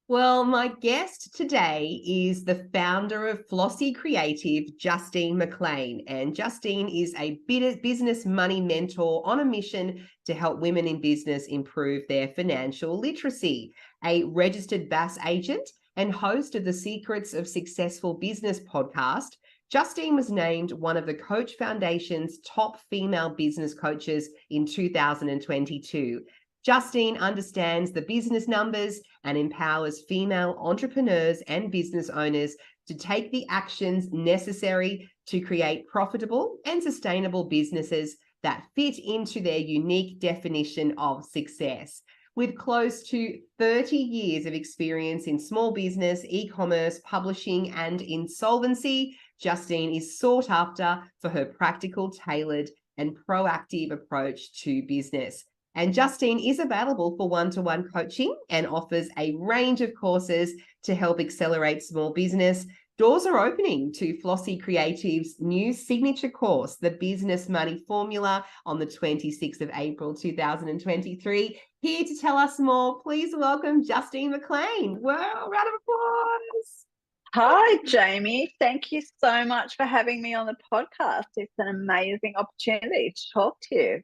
Well, my guest today is the founder of Flossy Creative, Justine McLean. And Justine is a business money mentor on a mission to help women in business improve their financial literacy. A registered BAS agent and host of the Secrets of Successful Business podcast, Justine was named one of the Coach Foundation's top female business coaches in 2022. Justine understands the business numbers and empowers female entrepreneurs and business owners to take the actions necessary to create profitable and sustainable businesses that fit into their unique definition of success. With close to 30 years of experience in small business, e-commerce, publishing, and insolvency, Justine is sought after for her practical, tailored, and proactive approach to business. And Justine is available for one-to-one coaching and offers a range of courses to help accelerate small business. Doors are opening to Flossy Creative's new signature course, The Business Money Formula, on the 26th of April, 2023. Here to tell us more, please welcome Justine McLean. Well, round of applause. Hi, Jamie. Thank you so much for having me on the podcast. It's an amazing opportunity to talk to you.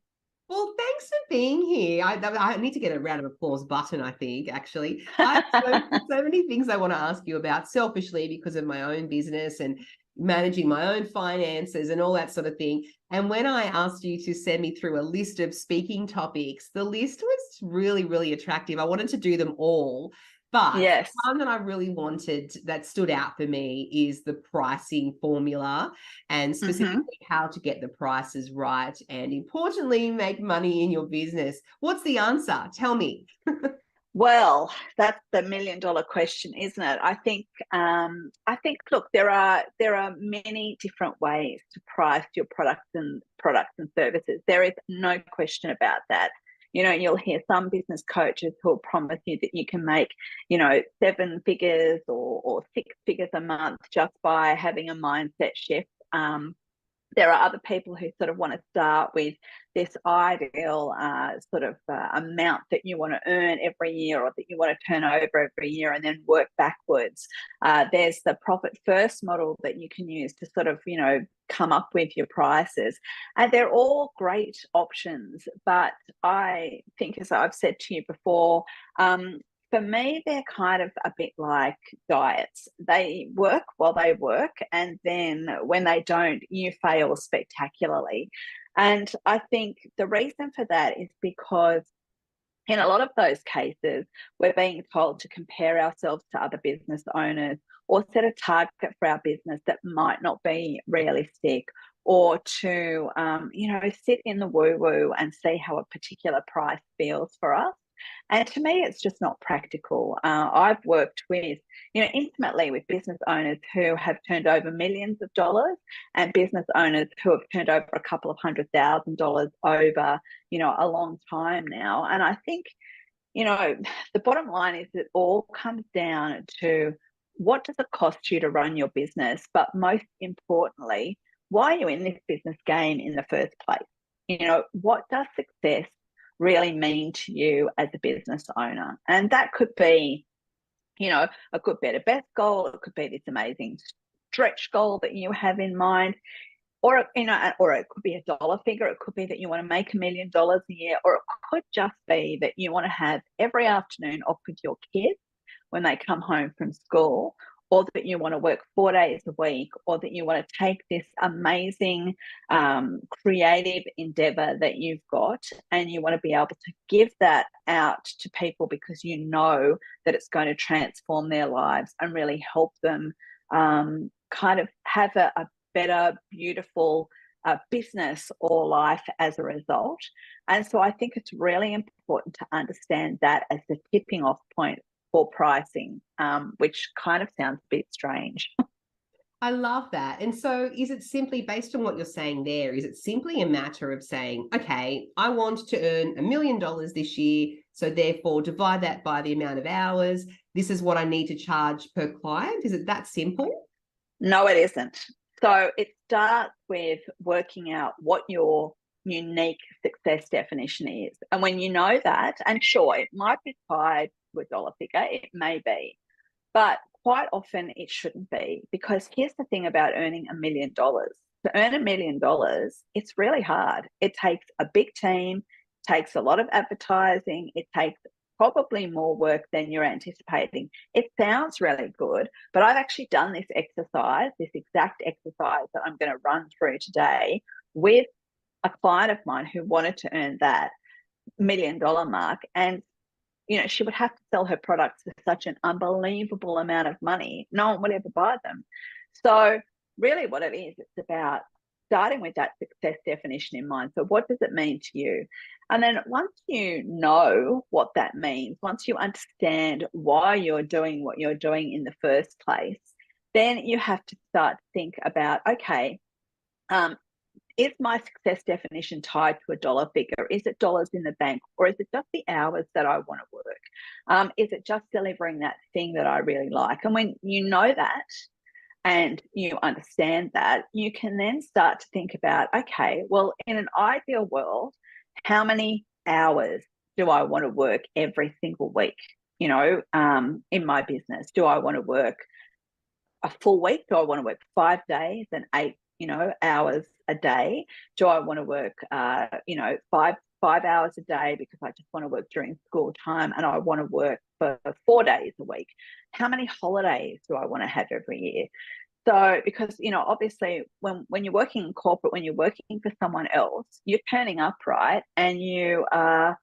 Well, thanks for being here. I need to get a round of applause button, I think, actually. I have so many things I want to ask you about selfishly because of my own business and managing my own finances and all that sort of thing. And when I asked you to send me through a list of speaking topics, the list was really, really attractive. I wanted to do them all. But yes, one that I really wanted that stood out for me is the pricing formula and specifically how to get the prices right and importantly, make money in your business. What's the answer? Tell me. Well, that's the million-dollar question, isn't it? I think, look, there are many different ways to price your products and services. There is no question about that. You know, you'll hear some business coaches who will promise you that you can make, 7 figures or 6 figures a month just by having a mindset shift. There are other people who sort of want to start with this ideal amount that you want to earn every year or that you want to turn over every year and then work backwards. There's the profit first model that you can use to sort of, come up with your prices. And they're all great options. But I think, as I've said to you before, for me, they're kind of a bit like diets. They work while they work, and then when they don't, you fail spectacularly. And I think the reason for that is because in a lot of those cases, we're being told to compare ourselves to other business owners or set a target for our business that might not be realistic, or to, sit in the woo-woo and see how a particular price feels for us. And to me, it's just not practical. I've worked with, intimately with business owners who have turned over millions of dollars and business owners who have turned over a couple of $100,000 over, a long time now. And I think, the bottom line is it all comes down to what does it cost you to run your business? But most importantly, why are you in this business game in the first place? What does success really mean to you as a business owner? And that could be, a good, better, best goal. It could be this amazing stretch goal that you have in mind, or, or it could be a dollar figure. It could be that you want to make $1 million a year, or it could just be that you want to have every afternoon off with your kids when they come home from school, or that you want to work 4 days a week, or that you want to take this amazing creative endeavor that you've got and you want to be able to give that out to people because you know that it's going to transform their lives and really help them kind of have a better, beautiful business or life as a result. And so I think it's really important to understand that as the tipping off point for pricing, which kind of sounds a bit strange. I love that. And so is it simply, based on what you're saying there, is it simply a matter of saying, okay, I want to earn $1 million this year, so therefore divide that by the amount of hours. This is what I need to charge per client. Is it that simple? No, it isn't. So it starts with working out what your unique success definition is. And when you know that, and sure, it might be tied to a dollar figure, it may be, but quite often it shouldn't be, because here's the thing about earning $1 million. To earn $1 million, it's really hard. It takes a big team, takes a lot of advertising, it takes probably more work than you're anticipating. It sounds really good, but I've actually done this exercise, this exact exercise that I'm going to run through today, with a client of mine who wanted to earn that $1 million mark. And she would have to sell her products for such an unbelievable amount of money. No one would ever buy them. So really what it is, it's about starting with that success definition in mind. So what does it mean to you? And then once you know what that means, once you understand why you're doing what you're doing in the first place, then you have to start to think about, okay, is my success definition tied to a dollar figure? Is it dollars in the bank, or is it just the hours that I want to work? Is it just delivering that thing that I really like? And when you know that and you understand that, you can then start to think about, okay, well, in an ideal world, how many hours do I want to work every single week, in my business? Do I want to work a full week? Do I want to work 5 days and 8 hours a day? Do I want to work, 5 hours a day because I just want to work during school time, and I want to work for 4 days a week? How many holidays do I want to have every year? So, because, obviously when you're working in corporate, when you're working for someone else, you're turning up, right? And you are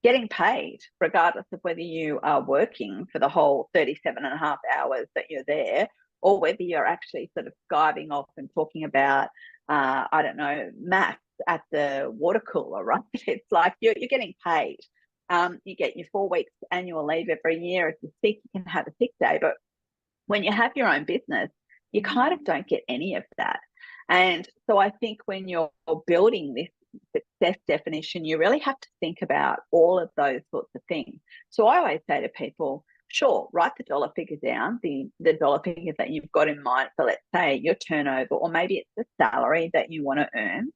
getting paid regardless of whether you are working for the whole 37 and a half hours that you're there, or whether you're actually sort of skiving off and talking about, I don't know, maths at the water cooler, right? It's like you're getting paid. You get your 4 weeks annual leave every year. If you're sick, you can have a sick day. But when you have your own business, you kind of don't get any of that. And so I think when you're building this success definition, you really have to think about all of those sorts of things. So I always say to people, sure, write the dollar figure down, the dollar figure that you've got in mind. So let's say your turnover, or maybe it's the salary that you want to earn.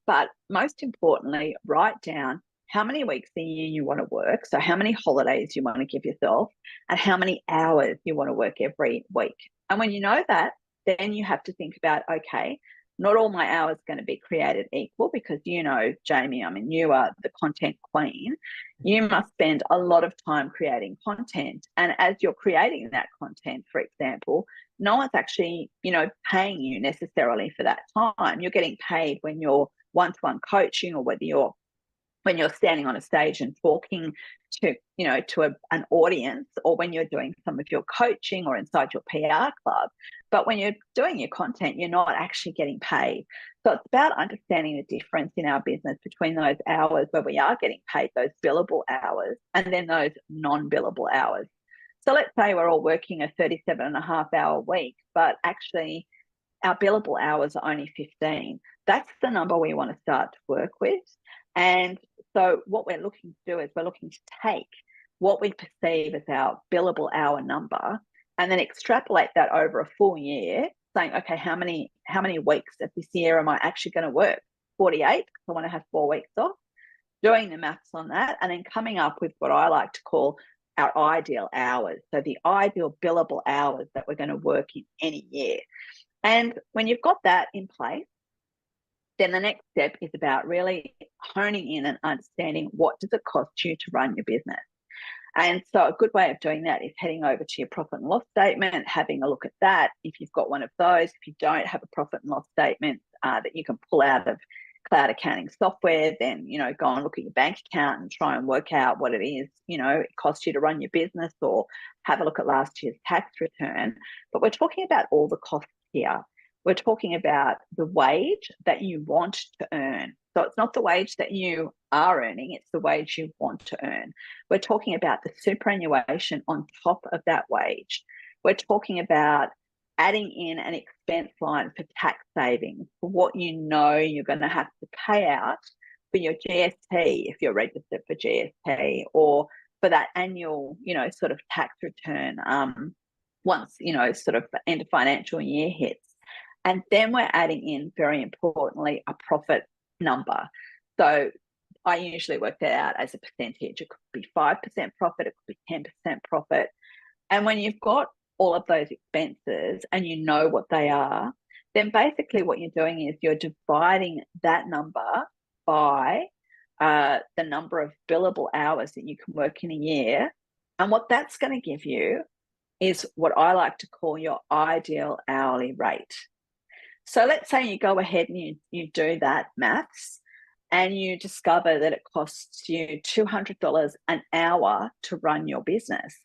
But most importantly, write down how many weeks a year you want to work. So how many holidays you want to give yourself, and how many hours you want to work every week. And when you know that, then you have to think about, okay, not all my hours are going to be created equal, because, Jamie, I mean, you are the content queen. You must spend a lot of time creating content. And as you're creating that content, for example, no one's actually, paying you necessarily for that time. You're getting paid when you're one-to-one coaching, or when you're standing on a stage and talking to an audience, or when you're doing some of your coaching or inside your PR club. But when you're doing your content, you're not actually getting paid. So it's about understanding the difference in our business between those hours where we are getting paid, those billable hours, and then those non-billable hours. So let's say we're all working a 37 and a half hour week, but actually our billable hours are only 15. That's the number we want to start to work with. And so what we're looking to do is we're looking to take what we perceive as our billable hour number, and then extrapolate that over a full year, saying, okay, how many weeks of this year am I actually going to work? 48, because I want to have 4 weeks off. Doing the maths on that, and then coming up with what I like to call our ideal hours. So the ideal billable hours that we're going to work in any year. And when you've got that in place, then the next step is about really honing in and understanding, what does it cost you to run your business? And so a good way of doing that is heading over to your profit and loss statement, having a look at that. If you've got one of those, if you don't have a profit and loss statement that you can pull out of cloud accounting software, then, go and look at your bank account and try and work out what it is, it costs you to run your business, or have a look at last year's tax return. But we're talking about all the costs here. We're talking about the wage that you want to earn. So it's not the wage that you are earning, it's the wage you want to earn. We're talking about the superannuation on top of that wage. We're talking about adding in an expense line for tax savings, for what you're going to have to pay out for your GST if you're registered for GST, or for that annual, sort of tax return once, sort of the end of financial year hits. And then we're adding in, very importantly, a profit number. So I usually work that out as a percentage. It could be 5% profit, it could be 10% profit. And when you've got all of those expenses and you know what they are, then basically what you're doing is you're dividing that number by the number of billable hours that you can work in a year. And what that's going to give you is what I like to call your ideal hourly rate. So let's say you go ahead and you do that maths and you discover that it costs you $200 an hour to run your business.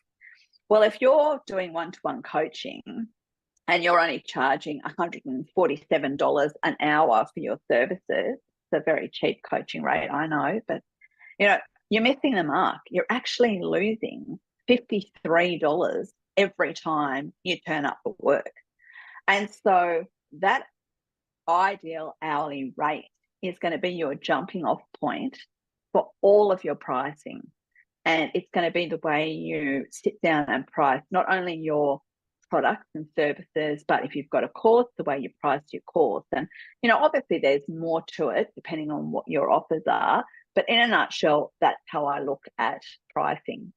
Well, if you're doing one-to-one coaching and you're only charging $147 an hour for your services, it's a very cheap coaching rate, I know, but you're missing the mark. You're actually losing $53 every time you turn up for work. And so that ideal hourly rate is going to be your jumping off point for all of your pricing. And it's going to be the way you sit down and price not only your products and services, but if you've got a course, the way you price your course. And, obviously there's more to it depending on what your offers are. But in a nutshell, that's how I look at pricing.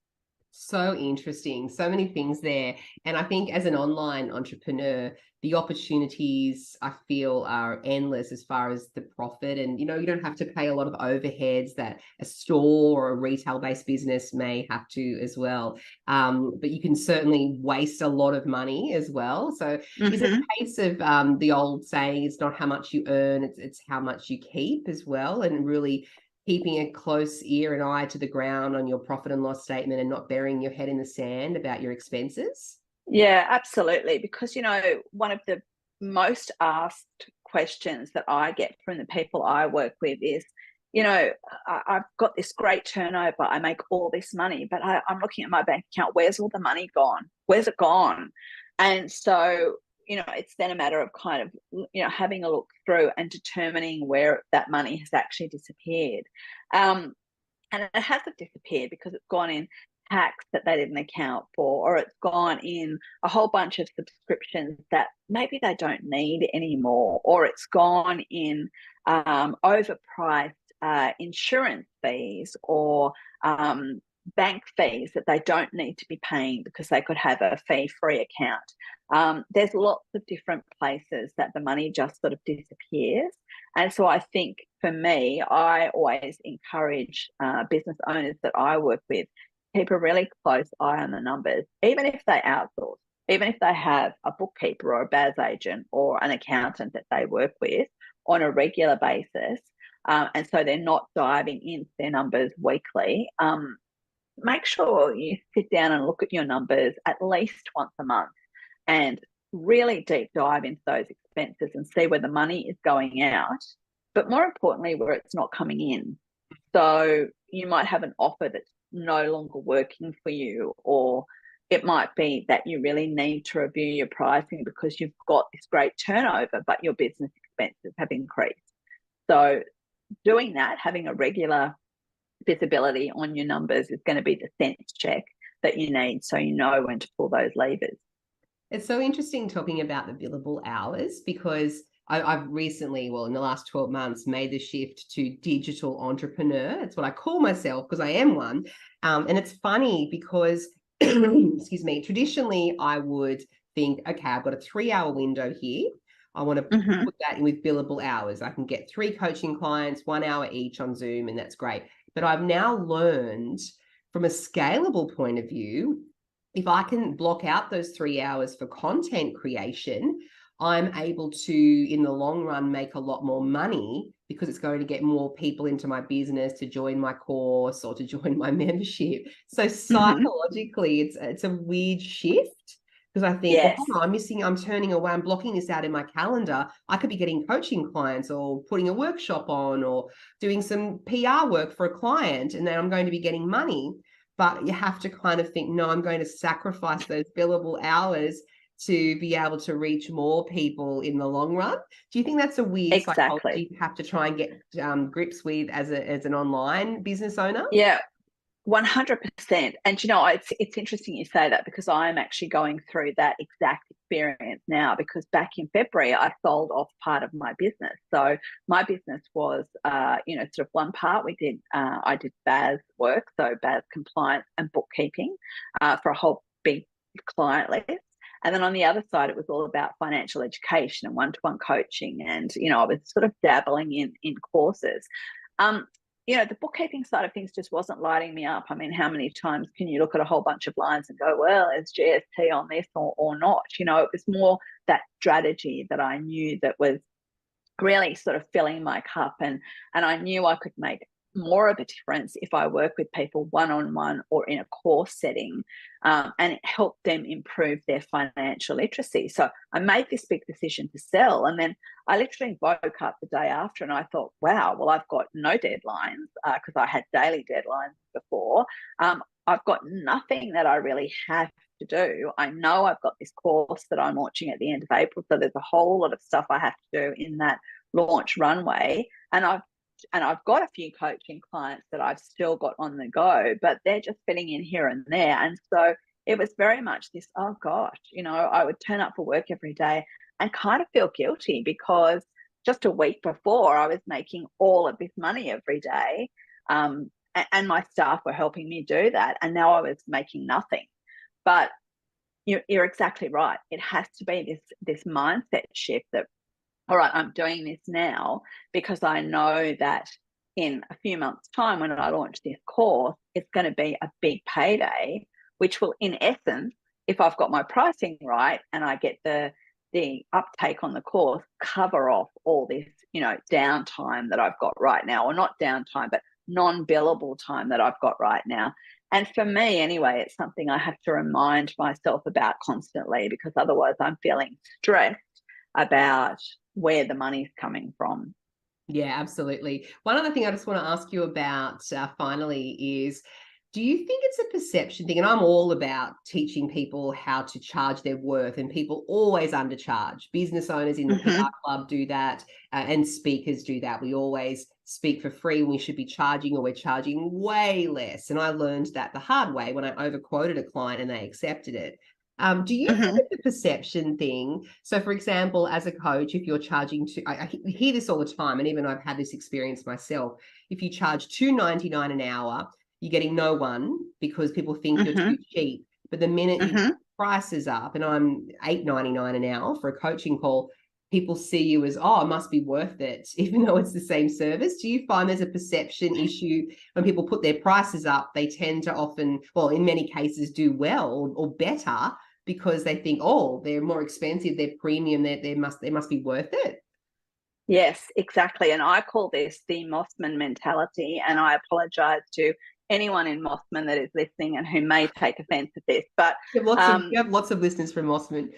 So interesting. So many things there. And I think as an online entrepreneur, the opportunities I feel are endless as far as the profit. And, you don't have to pay a lot of overheads that a store or a retail-based business may have to as well. But you can certainly waste a lot of money as well. So is it a case of the old saying, it's not how much you earn, it's how much you keep as well, and really keeping a close ear and eye to the ground on your profit and loss statement and not burying your head in the sand about your expenses? Yeah, absolutely. Because, one of the most asked questions that I get from the people I work with is, I've got this great turnover, I make all this money, but I'm looking at my bank account, where's all the money gone? Where's it gone? And so, it's then a matter of kind of, having a look through and determining where that money has actually disappeared. And it hasn't disappeared because it's gone in tax that they didn't account for, or it's gone in a whole bunch of subscriptions that maybe they don't need anymore, or it's gone in overpriced insurance fees or bank fees that they don't need to be paying because they could have a fee-free account. There's lots of different places that the money just sort of disappears. And so I think for me, I always encourage business owners that I work with, keep a really close eye on the numbers, even if they outsource, even if they have a bookkeeper or a BAS agent or an accountant that they work with on a regular basis. And so they're not diving into their numbers weekly. Make sure you sit down and look at your numbers at least once a month and really deep dive into those expenses and see where the money is going out, but more importantly, where it's not coming in. So you might have an offer that's no longer working for you, or it might be that you really need to review your pricing because you've got this great turnover, but your business expenses have increased. So doing that, having a regular visibility on your numbers is going to be the sense check that you need so you know when to pull those levers. It's so interesting talking about the billable hours because I've recently, in the last 12 months, made the shift to digital entrepreneur. It's what I call myself because I am one. And it's funny because, excuse me, traditionally I would think, okay, I've got a 3-hour window here. I want to put that in with billable hours. I can get 3 coaching clients, 1 hour each on Zoom, and that's great. But I've now learned from a scalable point of view, if I can block out those 3 hours for content creation, I'm able to, in the long run, make a lot more money because it's going to get more people into my business to join my course or to join my membership. So psychologically, it's a weird shift because I think, yes. well, I'm turning away, I'm blocking this out in my calendar. I could be getting coaching clients or putting a workshop on or doing some PR work for a client, and then I'm going to be getting money. But you have to kind of think, no, I'm going to sacrifice those billable hours to be able to reach more people in the long run. Do you think that's a weird psychology you have to try and get grips with as an online business owner? Yeah. 100%. And it's interesting you say that, because I'm actually going through that exact experience now, because back in February I sold off part of my business. So my business was sort of one part I did BAS work, so BAS compliance and bookkeeping, for a whole big client list. And then on the other side, it was all about financial education and one-to-one coaching. And, I was sort of dabbling in courses. The bookkeeping side of things just wasn't lighting me up. I mean, how many times can you look at a whole bunch of lines and go, well, is GST on this or not? It was more that strategy that I knew that was really sort of filling my cup, and I knew I could make more of a difference if I work with people one-on-one or in a course setting, and it helped them improve their financial literacy. So I made this big decision to sell, and then I literally woke up the day after and I thought, wow, well, I've got no deadlines, because I had daily deadlines before. I've got nothing that I really have to do. I know I've got this course that I'm launching at the end of April, so there's a whole lot of stuff I have to do in that launch runway, and I've got a few coaching clients that I've still got on the go, but they're just fitting in here and there. And so it was very much this, oh gosh, I would turn up for work every day and kind of feel guilty, because just a week before I was making all of this money every day, and my staff were helping me do that, and now I was making nothing. But you're exactly right. It has to be this mindset shift that, all right, I'm doing this now because I know that in a few months' time, when I launch this course, it's going to be a big payday, which will, in essence, if I've got my pricing right and I get the uptake on the course, cover off all this, downtime that I've got right now, or not downtime, but non-billable time that I've got right now. And for me, anyway, it's something I have to remind myself about constantly, because otherwise I'm feeling stressed about where the money's coming from. Yeah, absolutely. One other thing I just want to ask you about finally is, do you think it's a perception thing? And I'm all about teaching people how to charge their worth, and people always undercharge. Business owners in the PR club do that, and speakers do that. We always speak for free when we should be charging, or we're charging way less. And I learned that the hard way when I overquoted a client and they accepted it. Do you think it's a perception thing? So, for example, as a coach, if you're charging I hear this all the time, and even I've had this experience myself. If you charge $2.99 an hour, you're getting no one, because people think you're too cheap. But the minute you put prices up, and I'm $8.99 an hour for a coaching call, people see you as, oh, it must be worth it, even though it's the same service. Do you find there's a perception issue when people put their prices up? They tend to often, well, in many cases, do well or better, because they think, oh, they're more expensive, they're premium, they must be worth it. Yes, exactly. And I call this the Mossman mentality. And I apologize to anyone in Mossman that is listening and who may take offense at this. But you have lots of listeners from Mossman.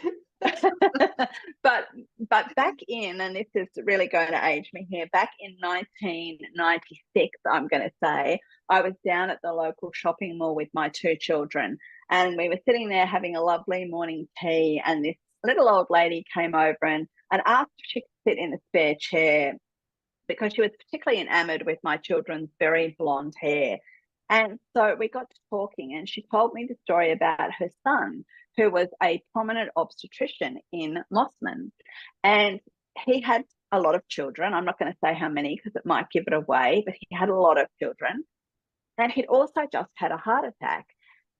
but back in, and this is really going to age me here, back in 1996, I'm going to say, I was down at the local shopping mall with my two children, and we were sitting there having a lovely morning tea, and this little old lady came over and asked if she could sit in a spare chair, because she was particularly enamored with my children's very blonde hair. And so we got to talking, and she told me the story about her son, who was a prominent obstetrician in Mossman. And he had a lot of children. I'm not going to say how many because it might give it away, but he had a lot of children. And he'd also just had a heart attack.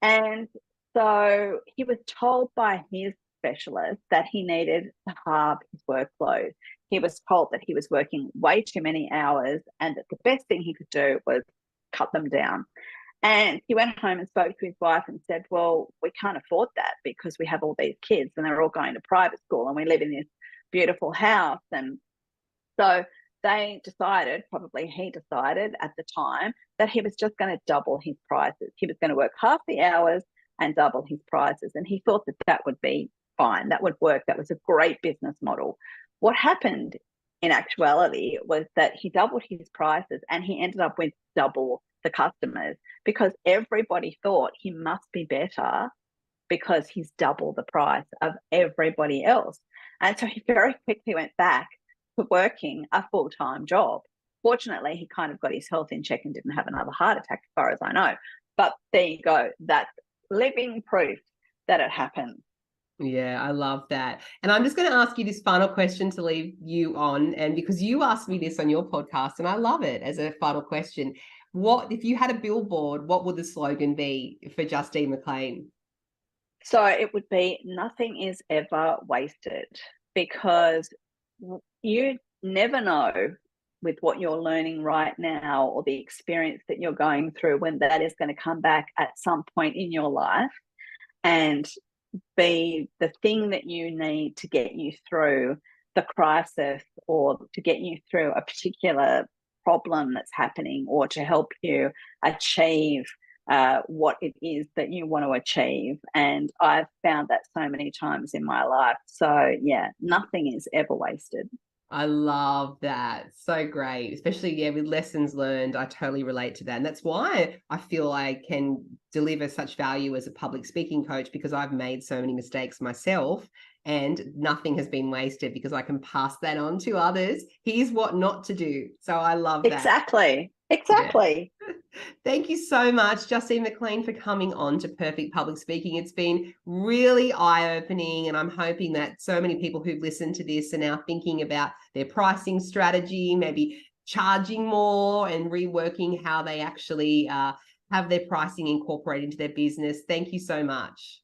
And so he was told by his specialist that he needed to halve his workload. He was told that he was working way too many hours, and that the best thing he could do was cut them down. And he went home and spoke to his wife and said, well, we can't afford that because we have all these kids and they're all going to private school and we live in this beautiful house. And so they decided, probably he decided at the time, that he was just going to double his prices. He was going to work half the hours and double his prices. And he thought that that would be fine. That would work. That was a great business model. What happened in actuality was that he doubled his prices and he ended up with double the customers, because everybody thought he must be better because he's double the price of everybody else. And so he very quickly went back to working a full-time job. Fortunately, he kind of got his health in check and didn't have another heart attack, as far as I know. But there you go. That's living proof that it happens. Yeah, I love that. And I'm just going to ask you this final question to leave you on. And because you asked me this on your podcast, and I love it as a final question. What, if you had a billboard, what would the slogan be for Justine McLean? So it would be nothing is ever wasted, because you never know with what you're learning right now or the experience that you're going through when that is going to come back at some point in your life and be the thing that you need to get you through the crisis or to get you through a particular problem that's happening or to help you achieve what it is that you want to achieve. And I've found that so many times in my life. So yeah, nothing is ever wasted. I love that. So great. Especially, yeah, with lessons learned. I totally relate to that. And that's why I feel I can deliver such value as a public speaking coach, because I've made so many mistakes myself and nothing has been wasted, because I can pass that on to others. Here's what not to do. So I love that. Exactly. Yeah. Exactly. Thank you so much, Justine McLean, for coming on to Perfect Public Speaking. It's been really eye-opening, and I'm hoping that so many people who've listened to this are now thinking about their pricing strategy, maybe charging more and reworking how they actually have their pricing incorporated into their business. Thank you so much.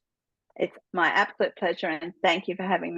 It's my absolute pleasure, and thank you for having me